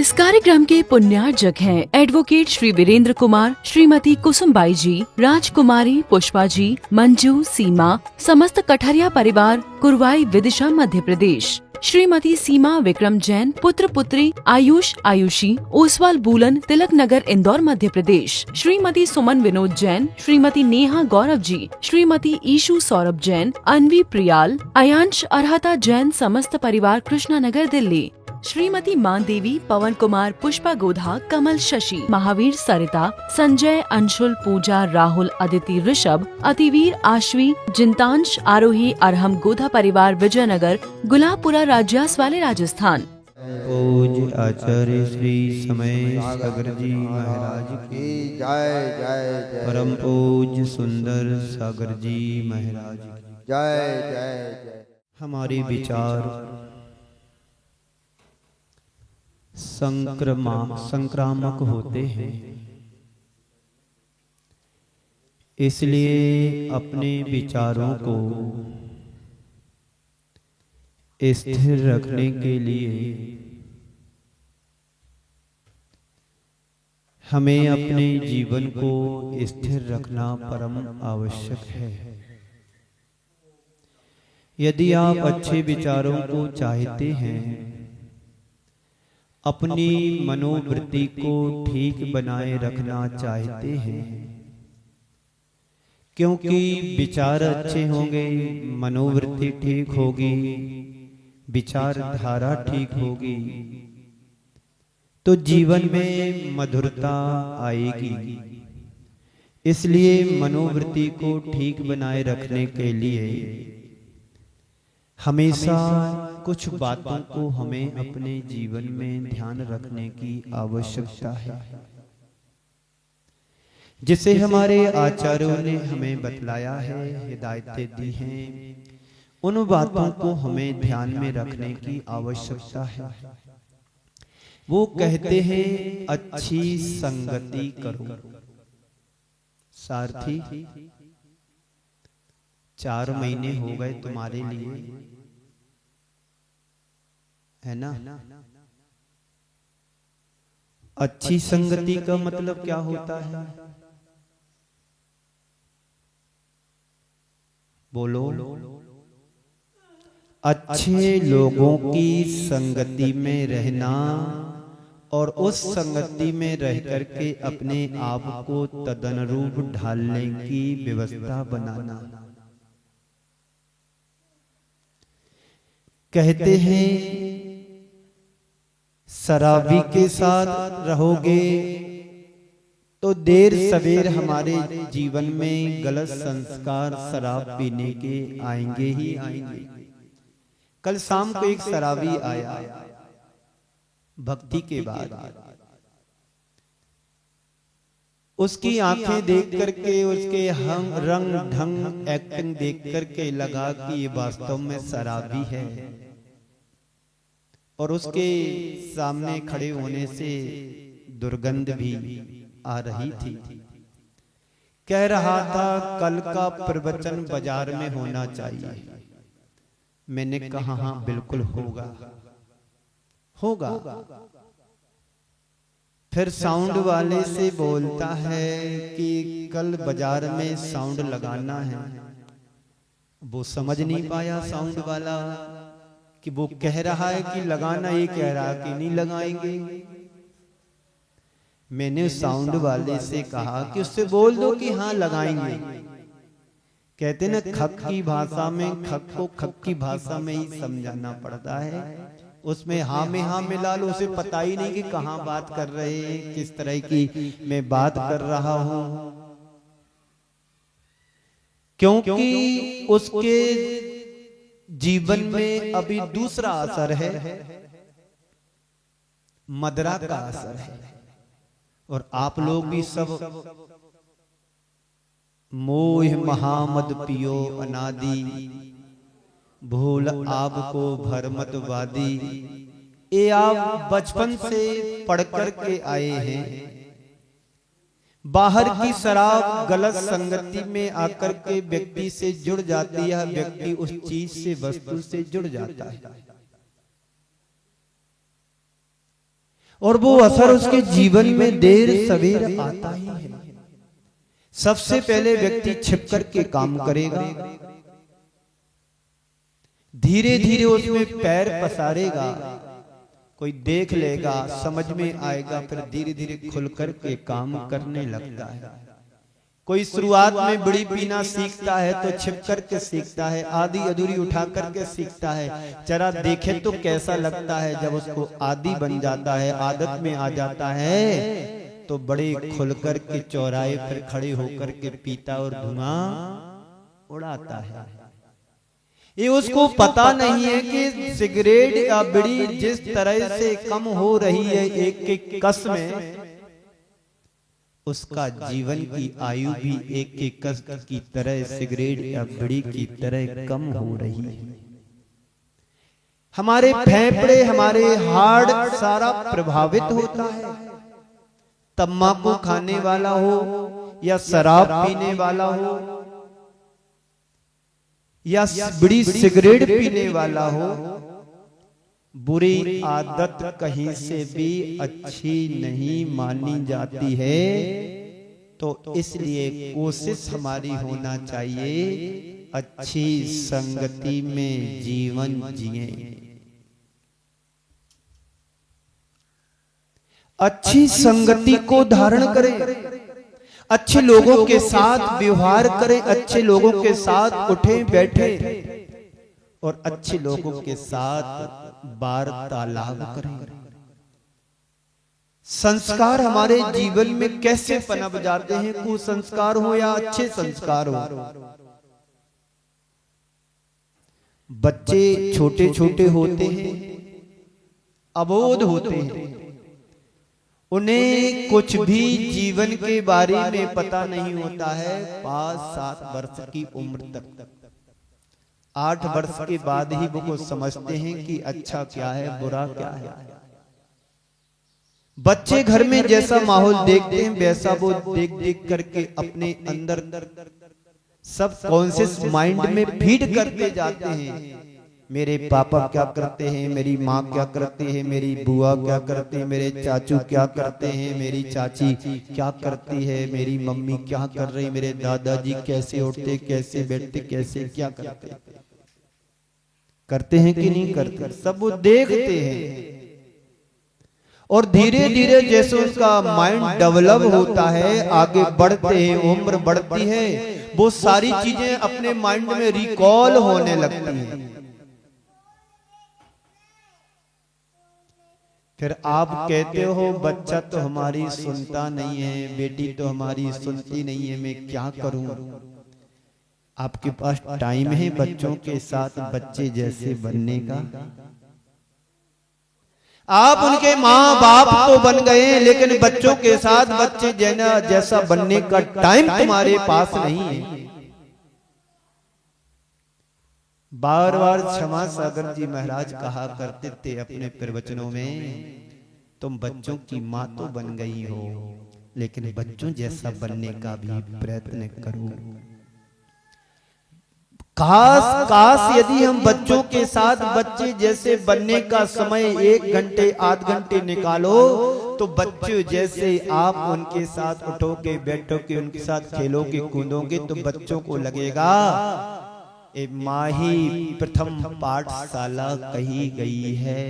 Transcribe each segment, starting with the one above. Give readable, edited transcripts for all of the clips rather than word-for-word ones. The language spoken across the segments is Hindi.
इस कार्यक्रम के पुण्यार्जक हैं एडवोकेट श्री वीरेंद्र कुमार, श्रीमती कुसुमबाई जी, राजकुमारी पुष्पा जी, मंजू, सीमा, समस्त कठरिया परिवार, कुरवाई, विदिशा, मध्य प्रदेश। श्रीमती सीमा विक्रम जैन, पुत्र पुत्री आयुष, आयुषी, ओसवाल बूलन, तिलक नगर, इंदौर, मध्य प्रदेश। श्रीमती सुमन विनोद जैन, श्रीमती नेहा गौरव जी, श्रीमती ईशु सौरभ जैन, अनवी प्रियाल, अयांश अरहता जैन, समस्त परिवार, कृष्णा नगर, दिल्ली। श्रीमती मान देवी, पवन कुमार, पुष्पा गोधा, कमल शशि, महावीर सरिता, संजय, अंशुल, पूजा, राहुल, अदिति, ऋषभ, अतिवीर, आश्वी, जिंतांश, आरोही, अरहम गोधा परिवार, विजयनगर, गुलाबपुरा, राज्यास वाले, राजस्थान। पूज्य आचार्य श्री समय सागर जी महाराज की जय जय जय। परम पूज्य सुंदर सागर जी महाराज की जय जय जय। हमारे विचार संक्रामक होते हैं, इसलिए अपने विचारों को स्थिर रखने के लिए हमें अपने जीवन को स्थिर रखना परम आवश्यक है। यदि आप अच्छे विचारों को चाहते हैं, अपनी मनोवृत्ति को ठीक बनाए रखना चाहते हैं, क्योंकि विचार अच्छे होंगे, मनोवृत्ति ठीक होगी, विचारधारा ठीक होगी, तो जीवन में मधुरता आएगी। इसलिए मनोवृत्ति को ठीक बनाए रखने के लिए हमेशा कुछ बातों को हमें अपने जीवन में ध्यान रखने की आवश्यकता है, जिसे हमारे आचार्यों ने हमें बतलाया है, हिदायतें दी हैं। उन बातों को हमें ध्यान में रखने की आवश्यकता है। वो कहते हैं अच्छी संगति करो। सारथी 4 महीने हो गए तुम्हारे लिए, है ना। अच्छी संगति का मतलब क्या होता है? बोलो। अच्छे लोगों की संगति में रहना और उस संगति में रह करके अपने आप को तदनुरूप ढालने की व्यवस्था बनाना। कहते हैं शराबी के साथ रहोगे तो देर सवेर हमारे जीवन में गलत संस्कार शराब पीने के आएंगे ही आएंगे। कल शाम को एक शराबी आया भक्ति के बाद, उसकी आंखें देख करके, उसके रंग ढंग एक्टिंग देख करके लगा कि ये वास्तव में शराबी है, और उसके सामने खड़े होने से दुर्गंध भी आ रही थी। कह रहा था कल का प्रवचन बाजार में होना चाहिए। मैंने कहा हाँ बिल्कुल होगा होगा। फिर साउंड वाले से बोलता है कि कल बाजार में साउंड लगाना है। वो समझ नहीं पाया साउंड वाला कि वो कह रहा है कि लगाना, ये कह रहा है कि नहीं लगाएंगे। मैंने साउंड वाले से कहा कि उससे बोल दो कि हाँ लगाएंगे। कहते ना खक की भाषा में खक को खक की भाषा में ही समझाना पड़ता है। उसमें हाँ में हाँ मिला लो, उसे पता ही नहीं कि कहाँ बात कर रहे हैं, किस तरह की मैं बात कर रहा हूं, क्योंकि उसके जीवन में अभी दूसरा असर है, मदरा का असर है। और आप लोग भी सब मोह महामद पियो अनादि, भूल आपको भरमतवादी। ये आप बचपन से पढ़ कर के आए हैं। बाहर की शराब गलत संगति में आकर के व्यक्ति से जुड़ जाती है, व्यक्ति उस चीज से, वस्तु से जुड़ जाता है। और वो असर उसके जीवन में देर सवेर आता ही है। सबसे पहले व्यक्ति छिप कर के काम करेगा, धीरे धीरे उसमें पैर पसारेगा, कोई देख लेगा, समझ में आएगा, फिर धीरे धीरे खुल कर के काम करने लगता है। कोई शुरुआत में बीड़ी पीना सीखता है तो छिप कर के सीखता है, आधी अधूरी उठा कर के सीखता है, जरा देखे तो कैसा लगता है। जब उसको आदी बन जाता है, आदत में आ जाता है, तो बड़े खुल कर के चौराहे फिर खड़े होकर के पीता और धुआं उड़ाता है। ये उसको पता नहीं है कि सिगरेट या बीड़ी जिस तरह से कम हो रही है एक एक कस में, उसका जीवन की आयु भी एक एक कस की तरह सिगरेट या बीड़ी की तरह कम हो रही है। हमारे फेफड़े, हमारे हार्ट सारा प्रभावित होता है। तम्बाकू खाने वाला हो या शराब पीने वाला हो या बीड़ी सिगरेट पीने वाला हो, बुरी आदत कहीं से भी अच्छी नहीं मानी जाती है। तो इसलिए कोशिश हमारी होना चाहिए अच्छी संगति में जीवन जिए, अच्छी संगति को धारण करें, अच्छे लोगों के साथ व्यवहार करें, अच्छे लोगों के साथ उठें बैठे और अच्छे लोगों के साथ वार्तालाप करें। संस्कार हमारे जीवन में कैसे पनप जाते हैं, कुसंस्कार हो या अच्छे संस्कार हो। बच्चे छोटे छोटे होते हैं, अबोध होते हैं, उन्हें कुछ भी जीवन के बारे में पता नहीं होता है 5-7 वर्ष की उम्र तक। 8 वर्ष के बाद ही वो समझते हैं कि अच्छा क्या है, बुरा क्या है। बच्चे घर में जैसा माहौल देखते हैं वैसा वो देख देख करके अपने अंदर सब कॉन्शियस माइंड में फीड करते जाते हैं। मेरे पापा क्या करते हैं, मेरी माँ क्या करती है, मेरी बुआ क्या करती है, मेरे चाचू क्या करते हैं, मेरी चाची क्या करती है, मेरी मम्मी क्या कर रही, मेरे दादाजी कैसे उठते, कैसे बैठते, कैसे क्या करते हैं कि नहीं करते, सब वो देखते हैं। और धीरे धीरे जैसे उसका माइंड डेवलप होता है, आगे बढ़ते हैं, उम्र बढ़ती है, वो सारी चीजें अपने माइंड में रिकॉल होने लगती हैं। फिर आप कहते हो बच्चा तो हमारी सुनता नहीं है, बेटी तो हमारी सुनती नहीं है, मैं क्या करूं। आपके पास टाइम है बच्चों के साथ बच्चे जैसे बनने का? आप उनके माँ बाप तो बन गए, लेकिन बच्चों के साथ बच्चे जैसा बनने का टाइम तुम्हारे पास नहीं है। बार बार क्षमा सागर जी महाराज कहा करते थे अपने प्रवचनों में, तुम बच्चों की माँ तो बन गई हो, लेकिन बच्चों जैसा बनने का भी प्रयत्न करो। काश यदि हम बच्चों के साथ बच्चे जैसे बनने का समय 1 घंटे 8 घंटे निकालो, तो बच्चे जैसे आप उनके साथ उठोगे बैठोगे, उनके साथ खेलोगे कूदोगे, तो बच्चों को लगेगा ए माँ ही प्रथम पाठशाला कही गई है।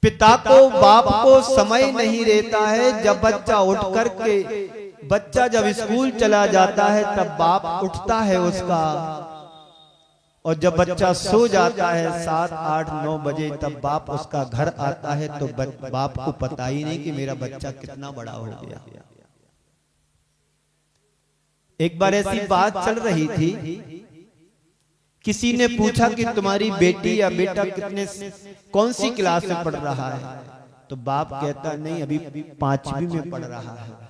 पिता को बाप को समय नहीं रहता है। जब बच्चा उठ करके बच्चा जब स्कूल चला जाता है तब बाप उठता है उसका, और जब बच्चा सो जाता है 7, 8, 9 बजे तब बाप उसका घर आता है, तो बाप को पता ही नहीं कि मेरा बच्चा कितना बड़ा हो गया। एक बार ऐसी बात चल रही थी, किसी ने पूछा कि तुम्हारी बेटी या बेटा कौन सी क्लास में पढ़ रहा है, तो बाप कहता नहीं अभी 5वीं में पढ़ रहा है।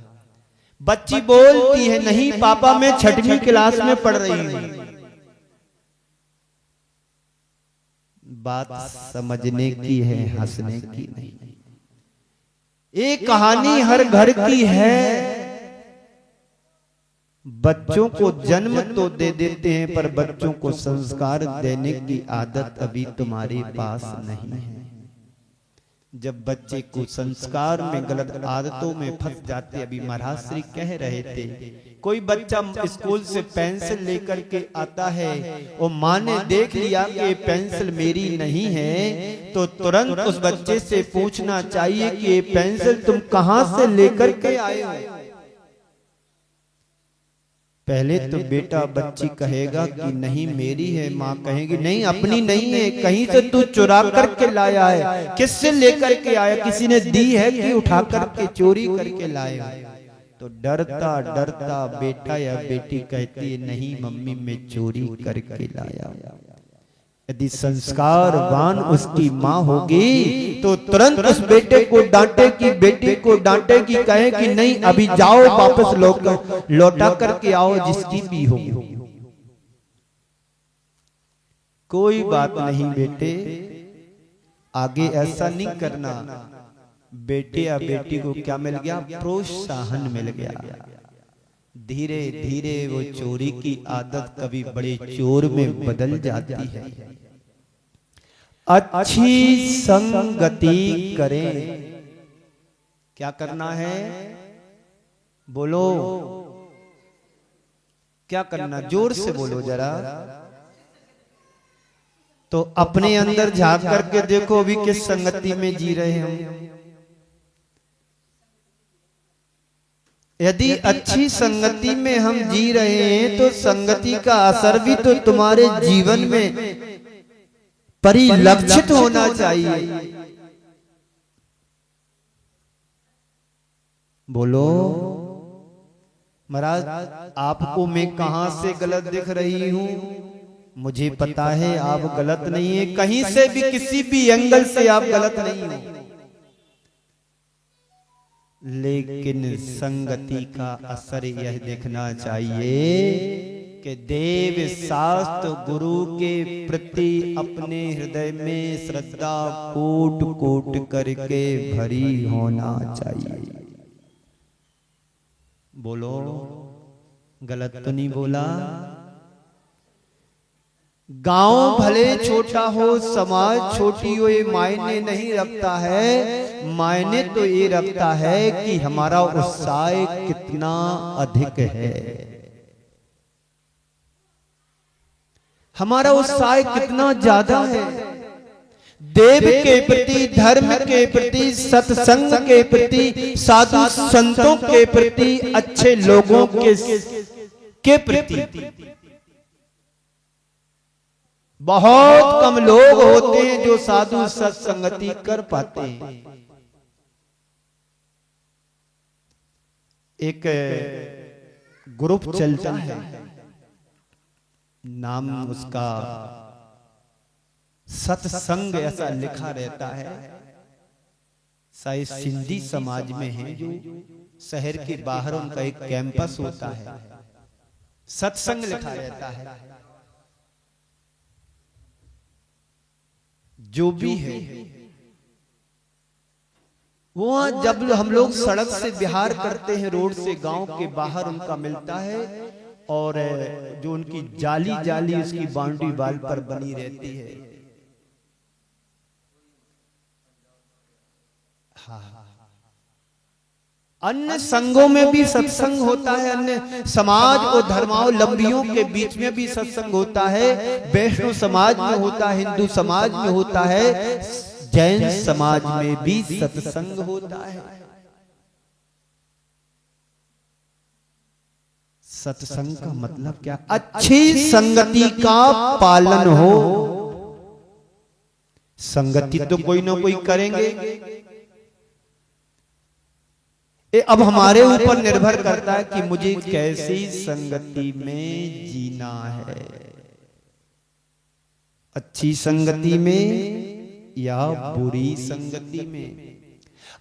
बच्ची बोलती है नहीं पापा मैं 6वीं क्लास में पढ़ रही हूं। बात समझने की है, हंसने की नहीं। ये कहानी हर घर की है। बच्चों को जन्म तो दे देते हैं, पर बच्चों को संस्कार देने की आदत अभी तुम्हारे पास नहीं है। जब बच्चे को संस्कार में गलत आदतों में फंस जाते। अभी महाराज श्री कह रहे थे, कोई बच्चा स्कूल से पेंसिल लेकर के आता है और माँ ने देख लिया कि ये पेंसिल मेरी नहीं है, तो तुरंत उस बच्चे से पूछना चाहिए कि ये पेंसिल तुम कहां से लेकर के आए हो। पहले तो बेटा बच्ची कहेगा कि नहीं मेरी है, माँ कहेगी नहीं अपनी नहीं है, कहीं से तू चुरा करके लाया है, किससे लेकर के आया, किसी ने दी है कि उठा करके चोरी करके लाया। तो डरता डरता बेटा या बेटी कहती है नहीं मम्मी मैं चोरी करके लाया। यदि संस्कारवान उसकी माँ होगी तो तुरंत उस बेटे को डांटेगी, बेटी को डांटेगी, कहे कि नहीं अभी जाओ वापस लौटा करके आओ जिसकी भी हो। कोई बात नहीं बेटे, आगे ऐसा नहीं करना। बेटे या बेटी को क्या मिल गया? प्रोत्साहन मिल गया। धीरे धीरे वो चोरी की आदत कभी बड़े चोर में बदल जाती है। अच्छी संगति करें। क्या करना है? बोलो क्या करना? जोर से बोलो जरा। तो अपने अंदर झांक करके देखो अभी किस संगति में जी रहे हैं हम। यदि अच्छी संगति में हम जी रहे हैं तो संगति का असर भी तो तुम्हारे जीवन में परिलक्षित होना चाहिए। बोलो महाराज आपको मैं कहां से गलत दिख रही हूं? मुझे पता है आप गलत नहीं है, कहीं से भी किसी भी एंगल से आप गलत नहीं हो, लेकिन संगति का असर यह देखना चाहिए कि देव शास्त्र गुरु के प्रति अपने हृदय में श्रद्धा कोट कोट करके भरी होना चाहिए। बोलो गलत तो नहीं बोला? गांव भले छोटा हो, समाज छोटी हो, ये मायने नहीं रखता है। मायने तो ये रखता है कि हमारा उत्साह कितना अधिक है, हमारा उत्साह कितना ज्यादा है। देव के प्रति, धर्म के प्रति, सत्संग के प्रति, साधु संतों के प्रति, अच्छे लोगों के प्रति बहुत कम लोग होते हैं जो साधु सत्संगति कर पाते हैं। एक ग्रुप चलता है, नाम उसका सत्संग ऐसा लिखा रहता है। शायद सिंधी समाज में है, जो शहर के बाहर उनका एक कैंपस होता है, सत्संग लिखा रहता है। जो भी है वो जब हम लोग सड़क से बिहार करते हैं, रोड से गांव के बाहर उनका मिलता है, और जो उनकी जाली जाली उसकी बाउंड्री वाल पर बनी रहती है। हाँ, अन्य संघों में भी सत्संग होता है, अन्य समाज और धर्मावलंबियों के बीच में भी सत्संग होता है। वैष्णव समाज में होता है, हिंदू समाज में होता है, जैन समाज में भी सत्संग होता है। सत्संग का मतलब क्या? अच्छी संगति का पालन हो। संगति तो कोई ना कोई करेंगे। अब हमारे ऊपर निर्भर करता है कि मुझे कैसी संगति में जीना है, अच्छी संगति में या बुरी संगति में।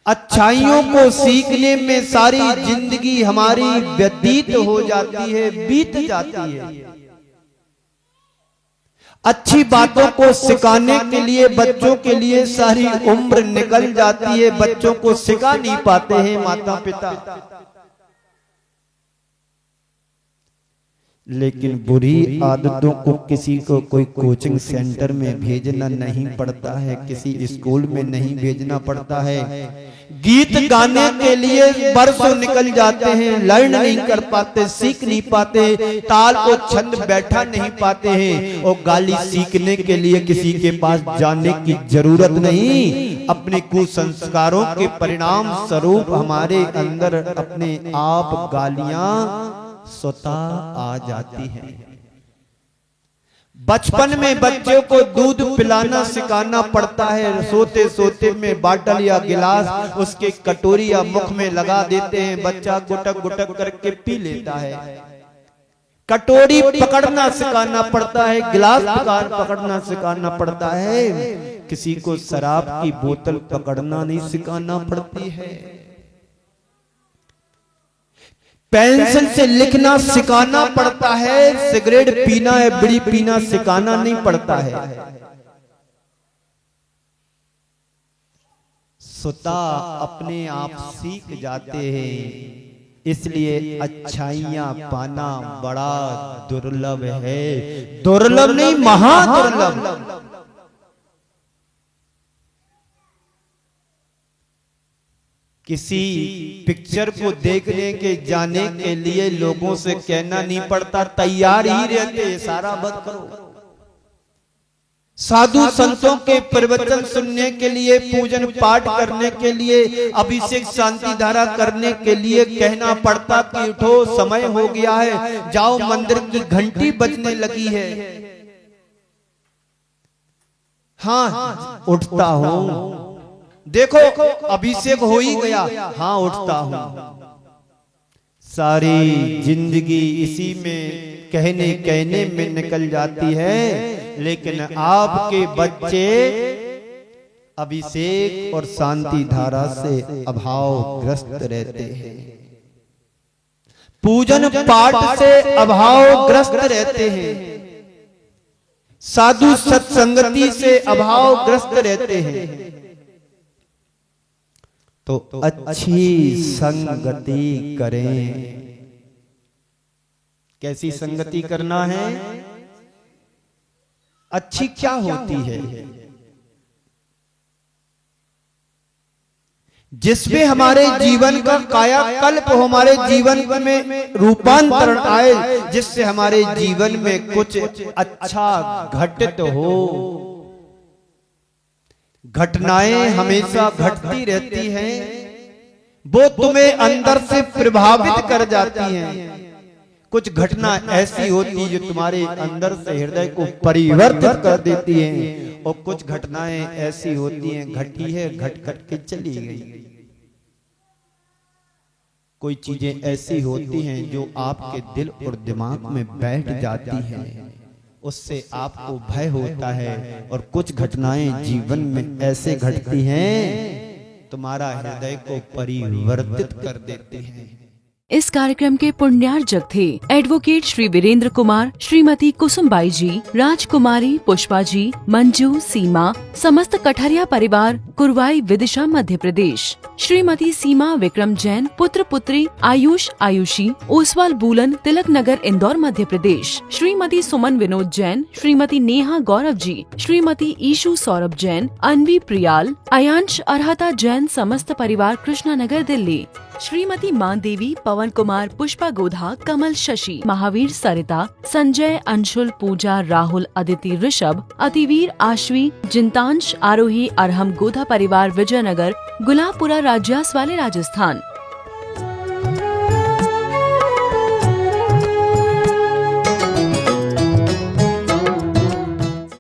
अच्छाइयों को सीखने में सारी जिंदगी हमारी व्यतीत हो जाती है, बीत जाती है। अच्छी बातों को सिखाने के लिए बच्चों के लिए सारी उम्र निकल जाती है, बच्चों को सिखा नहीं पाते हैं माता पिता। लेकिन बुरी आदतों को किसी को कोई कोचिंग सेंटर में भेजना नहीं पड़ता है, किसी स्कूल में नहीं भेजना पड़ता है। गीत गाने के लिए बरसों निकल जाते हैं, लर्न नहीं कर पाते, सीख नहीं पाते, ताल और छंद बैठा नहीं पाते हैं। और गाली सीखने के लिए किसी के पास जाने की जरूरत नहीं। अपने कुसंस्कारों के परिणाम स्वरूप हमारे अंदर अपने आप गालियां स्वतः आ जाती हैं। बचपन में बच्चों को दूध पिलाना सिखाना पड़ता है। सोते सोते में बाटल या गिलास उसके कटोरी या मुख में लगा देते हैं, बच्चा गुटक गुटक करके पी लेता है। कटोरी पकड़ना सिखाना पड़ता है, गिलास पकड़ना सिखाना पड़ता है। किसी को शराब की बोतल पकड़ना नहीं सिखाना पड़ती है। पेंसिल से लिखना सिखाना पड़ता है, सिगरेट पीना है, बीड़ी पीना सिखाना नहीं पड़ता है। स्वतः अपने आप सीख जाते हैं। इसलिए अच्छाइयां पाना बड़ा दुर्लभ है। दुर्लभ नहीं, महादुर्लभ। किसी पिक्चर को देखने के जाने के लिए लोगों से कहना नहीं पड़ता, तैयार ही रहते, सारा बंद करो। साधु संतों के प्रवचन सुनने के लिए, पूजन पाठ करने के लिए, अभिषेक शांति धारा करने के लिए कहना पड़ता कि उठो, समय हो गया है, जाओ, मंदिर की घंटी बजने लगी है। हाँ, उठता हूं, देखो अभिषेक हो ही गया, हाँ उठता हूं। सारी जिंदगी इसी में कहने कहने में निकल जाती है। लेकिन आपके बच्चे अभिषेक और शांति धारा से अभावग्रस्त रहते हैं, पूजन पाठ से अभावग्रस्त रहते हैं, साधु सत्संगति से अभावग्रस्त रहते हैं। तो अच्छी संगति करें। कैसी संगति करना है? अच्छी क्या होती है? जिसमें हमारे जीवन का कायाकल्प हो, हमारे जीवन में रूपांतरण आए, जिससे हमारे जीवन में कुछ अच्छा घटित हो। घटनाएं हमेशा घटती रहती हैं, वो तुम्हें अंदर से प्रभावित कर जाती हैं। कुछ घटना ऐसी होती है जो तुम्हारे अंदर से हृदय को परिवर्तित कर देती हैं, और कुछ घटनाएं ऐसी होती हैं, घटी है, घट घट के चली गई। कोई चीजें ऐसी होती हैं जो आपके दिल और दिमाग में बैठ जाती हैं, उससे आपको भय होता है। और कुछ घटनाएं जीवन में ऐसे घटती हैं, तुम्हारा हृदय को परिवर्तित कर देती हैं। इस कार्यक्रम के पुण्यार्जक थे एडवोकेट श्री वीरेंद्र कुमार, श्रीमती कुसुमबाई जी, राजकुमारी पुष्पा जी, मंजू, सीमा, समस्त कठरिया परिवार, कुरवाई विदिशा मध्य प्रदेश। श्रीमती सीमा विक्रम जैन, पुत्र पुत्री आयुष आयुषी, ओसवाल बूलन, तिलक नगर, इंदौर मध्य प्रदेश। श्रीमती सुमन विनोद जैन, श्रीमती नेहा गौरव जी, श्रीमती ईशु सौरभ जैन, अनवी प्रियाल, अयांश अरहता जैन, समस्त परिवार, कृष्णा नगर, दिल्ली। श्रीमती मान देवी, पवन कुमार, पुष्पा गोधा, कमल शशि, महावीर सरिता, संजय, अंशुल, पूजा, राहुल, अदिति, ऋषभ, अतिवीर, आश्वी, जिंतांश, आरोही, अरहम गोधा परिवार, विजयनगर, गुलाबपुरा, राज्यास वाले, राजस्थान।